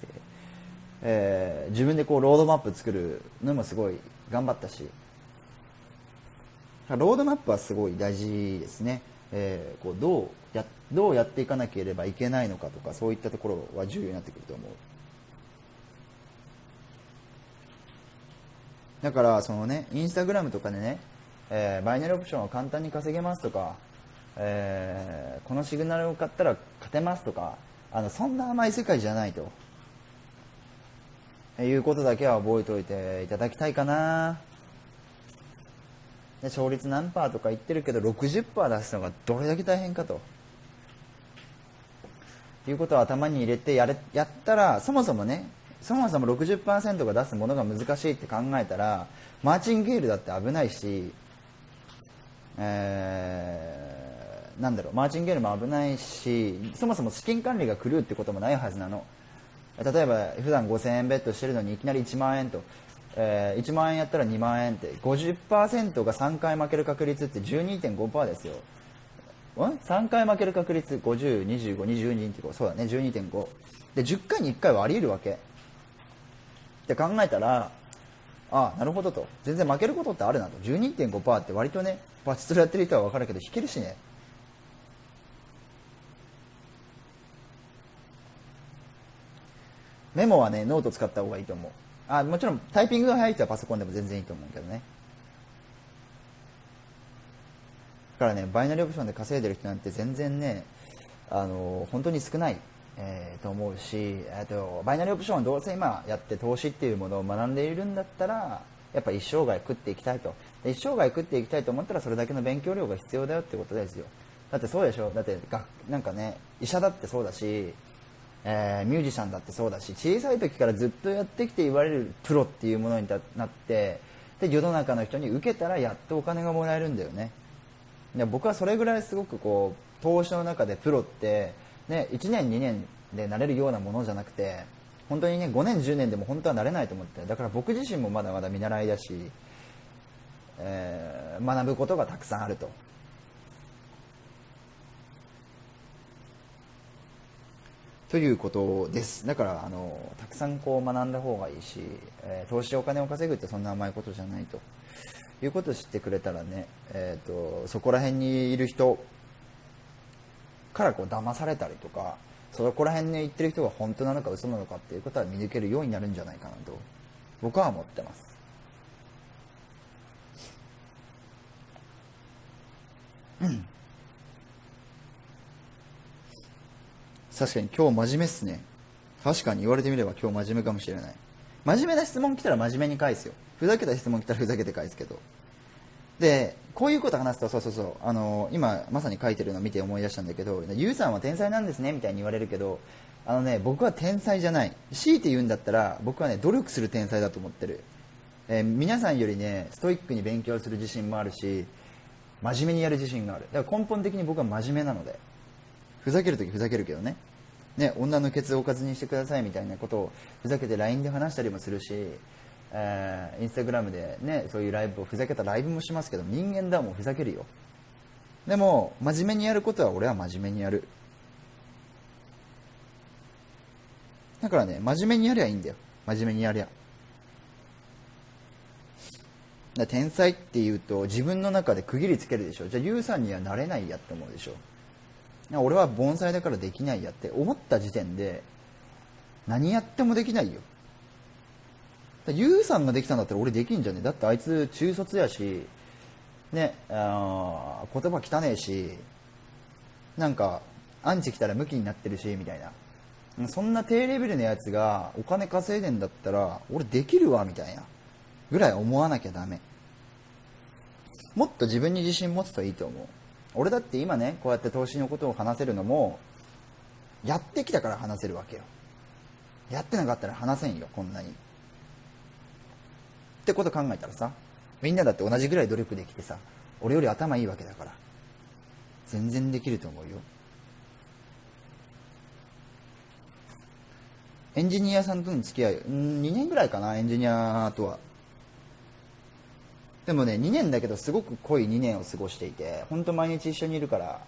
A: て、自分でこうロードマップ作るのもすごい頑張ったし、ロードマップはすごい大事ですね。こうどうやっていかなければいけないのかとか、そういったところは重要になってくると思う。だからそのね、インスタグラムとかでね、バイナリーオプションを簡単に稼げますとか、このシグナルを買ったら勝てますとか、そんな甘い世界じゃないということだけは覚えておいていただきたいかな。で、勝率何パーとか言ってるけど 60% 出すのがどれだけ大変かということを頭に入れてやったら、そもそも 60% が出すものが難しいって考えたら、マーチンゲールだって危ないし、マーチンゲールも危ないし、そもそも資金管理が狂うってこともないはずなの。例えば普段5000円ベットしてるのにいきなり1万円と、1万円やったら2万円って 50% が3回負ける確率って 12.5% ですよ。3回負ける確率 50、25、22 ってそうだね、 12.5 で10回に1回はあり得るわけって考えたら、なるほどと、全然負けることってあるなと。 12.5% って割とね、パチスロやってる人は分かるけど引けるしね。メモはね、ノート使った方がいいと思う。もちろんタイピングが速い人はパソコンでも全然いいと思うけどね。だからね、バイナリーオプションで稼いでる人なんて全然ね、本当に少ない、と思うし、バイナリーオプションをどうせ今やって投資っていうものを学んでいるんだったら、やっぱ一生涯食っていきたいと。一生涯食っていきたいと思ったらそれだけの勉強量が必要だよってことですよ。だってそうでしょ。だってなんかね、医者だってそうだし、ミュージシャンだってそうだし、小さい時からずっとやってきて言われるプロっていうものになって、で世の中の人に受けたらやっとお金がもらえるんだよね。僕はそれぐらいすごくこう投資の中でプロって、ね、1年2年でなれるようなものじゃなくて、本当にね、5年10年でも本当はなれないと思って。だから僕自身もまだまだ見習いだし、学ぶことがたくさんあると。ということです。だからたくさんこう学んだ方がいいし、投資でお金を稼ぐってそんな甘いことじゃないということを知ってくれたらね、そこら辺にいる人からこう騙されたりとか、そこら辺に言ってる人が本当なのか嘘なのかっていうことは見抜けるようになるんじゃないかなと僕は思ってます。確かに今日真面目っすね。確かに言われてみれば今日真面目かもしれない。真面目な質問来たら真面目に返すよ。ふざけた質問来たらふざけて返すけど。で、こういうこと話すと、今まさに書いてるのを見て思い出したんだけど、ゆうさんは天才なんですねみたいに言われるけど、僕は天才じゃない。強いて言うんだったら僕はね、努力する天才だと思ってる。皆さんよりね、ストイックに勉強する自信もあるし、真面目にやる自信がある。だから根本的に僕は真面目なので、ふざけるときふざけるけどね。ね、女のケツをおかずにしてくださいみたいなことをふざけて LINE で話したりもするし、インスタグラムでね、そういうライブをふざけたライブもしますけど、人間だもん、ふざけるよ。でも真面目にやることは俺は真面目にやる。だからね、真面目にやりゃいいんだよ。真面目にやりゃ。天才っていうと自分の中で区切りつけるでしょ。じゃあユウさんにはなれないやって思うでしょ。俺は盆栽だからできないやって思った時点で何やってもできないよ。ユウさんができたんだったら俺できんじゃねえ。だってあいつ中卒やしね、言葉汚ねえし、なんかアンチ来たらムキになってるしみたいな、そんな低レベルのやつがお金稼いでんだったら俺できるわみたいなぐらい思わなきゃダメ。もっと自分に自信持つといいと思う。俺だって今ね、こうやって投資のことを話せるのもやってきたから話せるわけよ。やってなかったら話せんよ、こんなに。ってこと考えたらさ、みんなだって同じぐらい努力できてさ、俺より頭いいわけだから全然できると思うよ。エンジニアさんとの付き合い、2年ぐらいかな、エンジニアとは。でもね、2年だけどすごく濃い2年を過ごしていて、本当毎日一緒にいるから、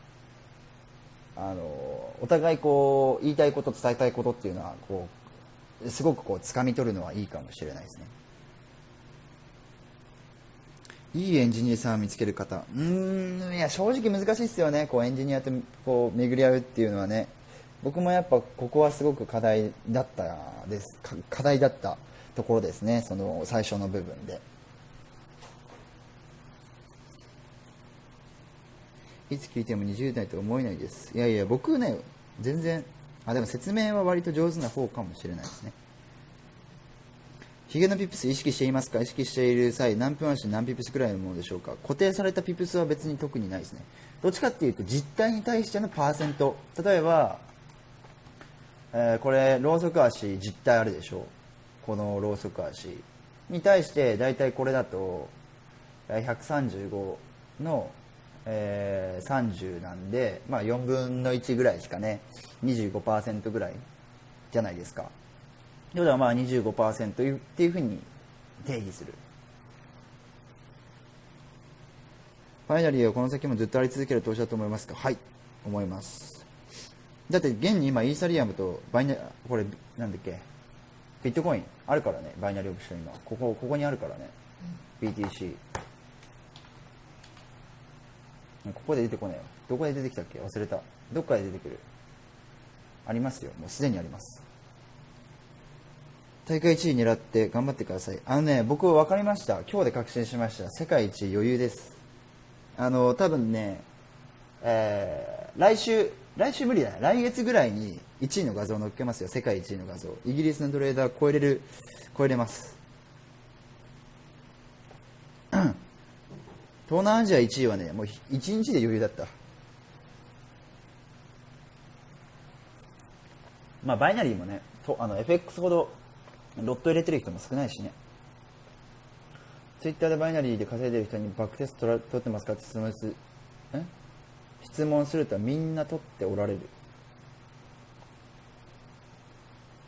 A: お互いこう言いたいこと伝えたいことっていうのはこうすごくこう掴み取るのはいいかもしれないですね。いいエンジニアさんを見つける方、いや正直難しいですよね。こうエンジニアとこう巡り合うっていうのはね、僕もやっぱここはすごく課題だったところですね。その最初の部分で。いつ聞いても20代と思えないです。いやいや、僕ね、全然、でも説明は割と上手な方かもしれないですね。ヒゲのピップス意識していますか？意識している際、何分足何ピップスくらいのものでしょうか？固定されたピップスは別に特にないですね。どっちかっていうと、実体に対してのパーセント。例えば、これ、ローソク足、実体あるでしょう。このローソク足に対して、だいたいこれだと、135の、30なんで、まあ、4分の1ぐらいですかね。25% ぐらいじゃないですか。ということはまあ 25% っていうふうに定義する。ファイナリーはこの先もずっとあり続ける投資だと思いますか？はい、思います。だって現に今イーサリアムとこれなんだっけ、ビットコインあるからね。バイナリーオプション今ここにあるからね、BTC。 ここで出てこないよ。どこで出てきたっけ、忘れた。どっかで出てくる。ありますよ、もうすでにあります。大会1位狙って頑張ってください。僕分かりました。今日で確信しました。世界一余裕です。多分ね、来週無理だね。来月ぐらいに1位の画像を載っけますよ。世界1位の画像。イギリスのトレーダー超えれます。東南アジア1位はね、もう1日で余裕だった。まあバイナリーもね、FX ほどロット入れてる人も少ないしね。ツイッターでバイナリーで稼いでる人にバックテスト取ってますかって質問するとみんな取っておられる。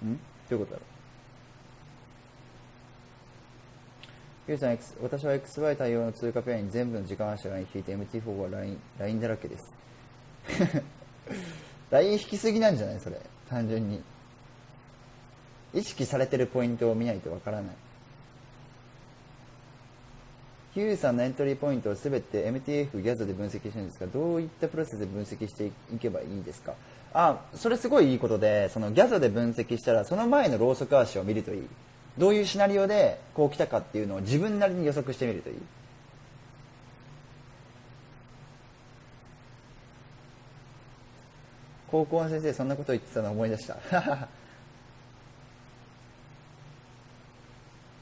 A: どういうことだろう。ゆうさん、私は XY 対応の通貨ペアに全部の時間足が LINE 引いて MT4 は LINE だらけです。LINE 引きすぎなんじゃない？それ単純に意識されてるポイントを見ないとわからない。ヒューさんのエントリーポイントをすべて MTF ギャズで分析してるんですが、どういったプロセスで分析していけばいいですか？それすごいいいことで、そのギャズで分析したらその前のローソク足を見るといい。どういうシナリオでこう来たかっていうのを自分なりに予測してみるといい。高校の先生そんなこと言ってたのを思い出した。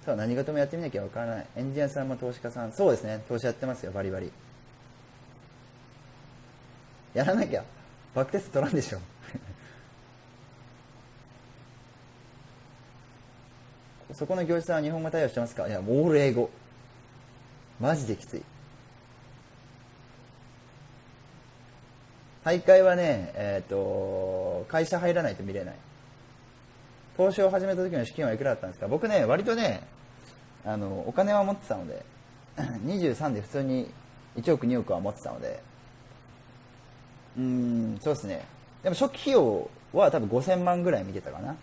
A: そう、何事もやってみなきゃわからない。エンジニアさんも投資家さん、そうですね、投資やってますよ、バリバリ。やらなきゃバックテスト取らんでしょ。そこの教師さんは日本語対応してますか？いや、オール英語。マジできつい。大会はね、会社入らないと見れない。投資を始めた時の資金はいくらだったんですか。僕ね、割とね、お金は持ってたので、23で普通に1億2億は持ってたので、そうですね。でも初期費用は多分5000万ぐらい見てたかな。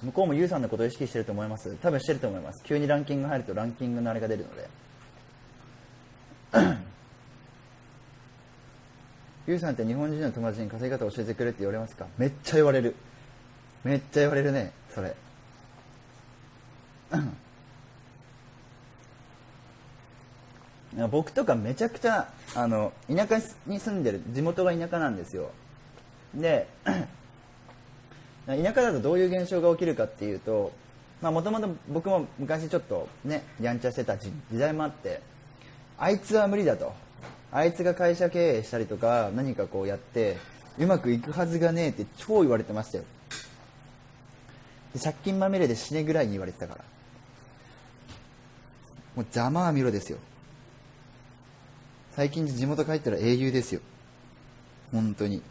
A: 向こうもユウさんのことを意識してると思います。多分してると思います。急にランキング入るとランキングのあれが出るので。ユウさんって日本人の友達に稼ぎ方を教えてくれって言われますか。めっちゃ言われる。めっちゃ言われるね、それ。僕とかめちゃくちゃ田舎に住んでる、地元が田舎なんですよ。で田舎だとどういう現象が起きるかっていうと、もともと僕も昔ちょっとねやんちゃしてた時代もあって、あいつは無理だと、あいつが会社経営したりとか何かこうやってうまくいくはずがねえって超言われてましたよ。で借金まみれで死ねぐらいに言われてたから、もうざまあみろですよ。最近地元帰ったら英雄ですよ、本当に。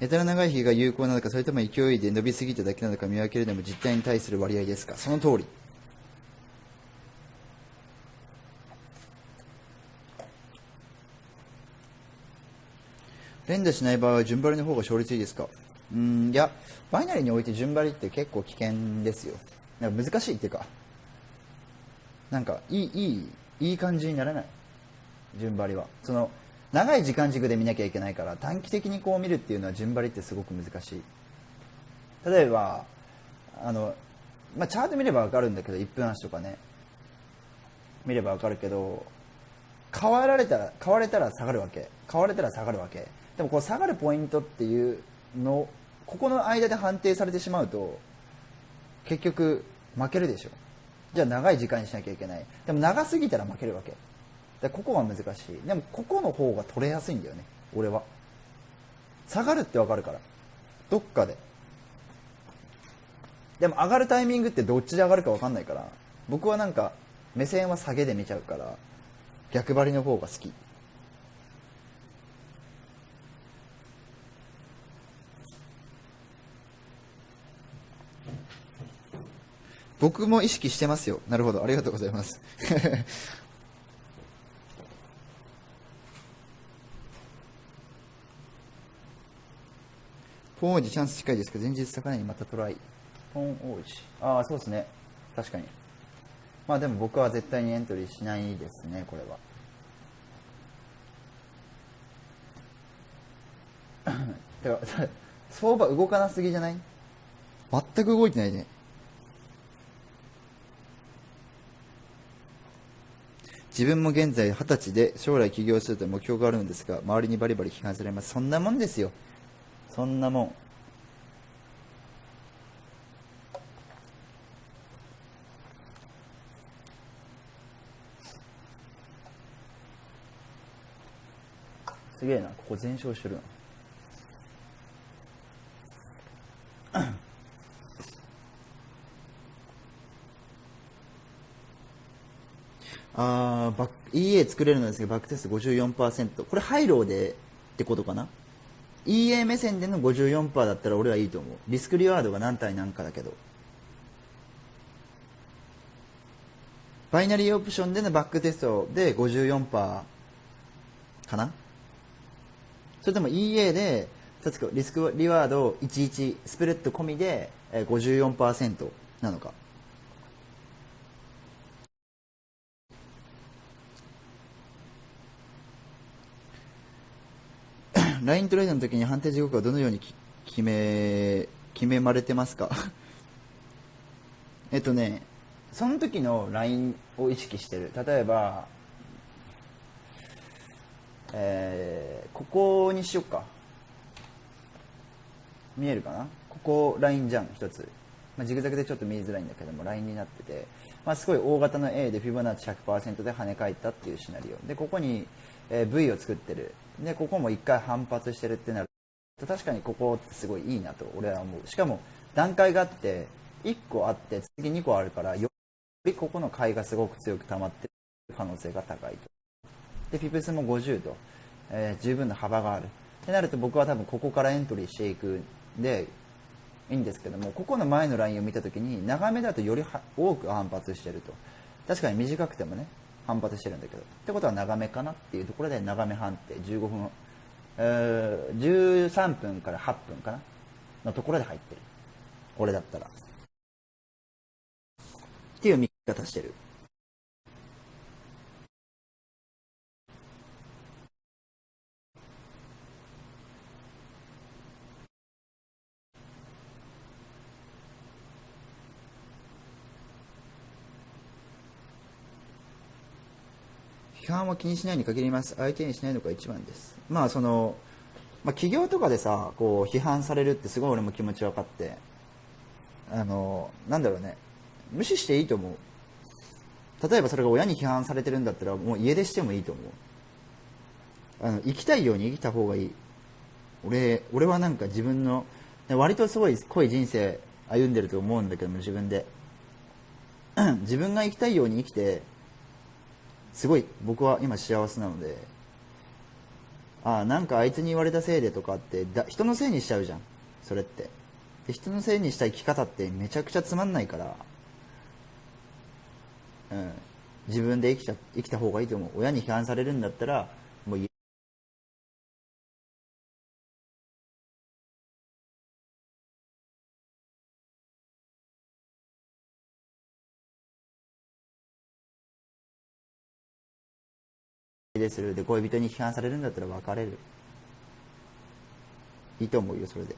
A: やたら長い日が有効なのか、それとも勢いで伸びすぎただけなのか見分けるのも実態に対する割合ですか。その通り。連打しない場合は順張りの方が勝率いいですか。いや、バイナリーにおいて順張りって結構危険ですよ。なんか難しいっていうか、なんかいい感じにならない。順張りはその長い時間軸で見なきゃいけないから、短期的にこう見るっていうのは順張りってすごく難しい。例えばチャート見れば分かるんだけど、1分足とかね見れば分かるけど、買われたら下がるわけ、買われたら下がるわけ。でもこう下がるポイントっていうの、ここの間で判定されてしまうと結局負けるでしょ。じゃあ長い時間にしなきゃいけない。でも長すぎたら負けるわけで、ここが難しい。でもここの方が取れやすいんだよね、俺は。下がるって分かるから、どっかで。でも上がるタイミングってどっちで上がるか分かんないから、僕はなんか目線は下げで見ちゃうから逆張りの方が好き。僕も意識してますよ。なるほど、ありがとうございますポン王子チャンス近いですけど、前日高値にまたトライ。ポン王子、ああそうですね、確かに。でも僕は絶対にエントリーしないですね、これはてか相場動かなすぎじゃない。全く動いてないね。自分も現在20歳で将来起業するという目標があるのですが、周りにバリバリ批判されます。そんなもんですよ、そんなもん。すげえな、ここ全焼してるなEA 作れるのですが、バックテスト 54%。これ、ハイローでってことかな。EA 目線での 54% だったら俺はいいと思う。リスクリワードが何対何かだけど。バイナリーオプションでのバックテストで 54% かな。それとも EA でリスクリワード11スプレッド込みで 54% なのか。ライントレードの時に判定時刻はどのように決めまれてますかその時のラインを意識してる。例えば、ここにしよっか。見えるかな。ここラインじゃん、一つ。ジグザグでちょっと見えづらいんだけどもラインになってて、すごい大型の A でフィボナッチ 100% で跳ね返ったっていうシナリオで、ここに、V を作ってる。でここも1回反発してるってなると、確かにここってすごいいいなと俺は思う。しかも段階があって、1個あって次2個あるから、よりここの階がすごく強く溜まってる可能性が高いと。でピプスも50と、十分な幅があるってなると、僕は多分ここからエントリーしていくでいいんですけども、ここの前のラインを見たときに長めだとより多く反発してると。確かに短くてもね反発してるんだけど、ってことは長めかなっていうところで、長め判定15分、13分から8分かなのところで入ってる、俺だったらっていう見方してる。批判は気にしないに限ります。相手にしないのが一番です。まあその、企業とかでさこう批判されるってすごい俺も気持ち分かって、なんだろうね、無視していいと思う。例えばそれが親に批判されてるんだったらもう家出してもいいと思う。生きたいように生きた方がいい。俺はなんか自分の割とすごい濃い人生歩んでると思うんだけども、自分で自分が生きたいように生きて、すごい僕は今幸せなので、なんかあいつに言われたせいでとかって人のせいにしちゃうじゃん、それって。で人のせいにした生き方ってめちゃくちゃつまんないから、うん、自分で生きた方がいいと思う。親に批判されるんだったらもう家出する。で恋人に批判されるんだったら別れる。いいと思うよそれで。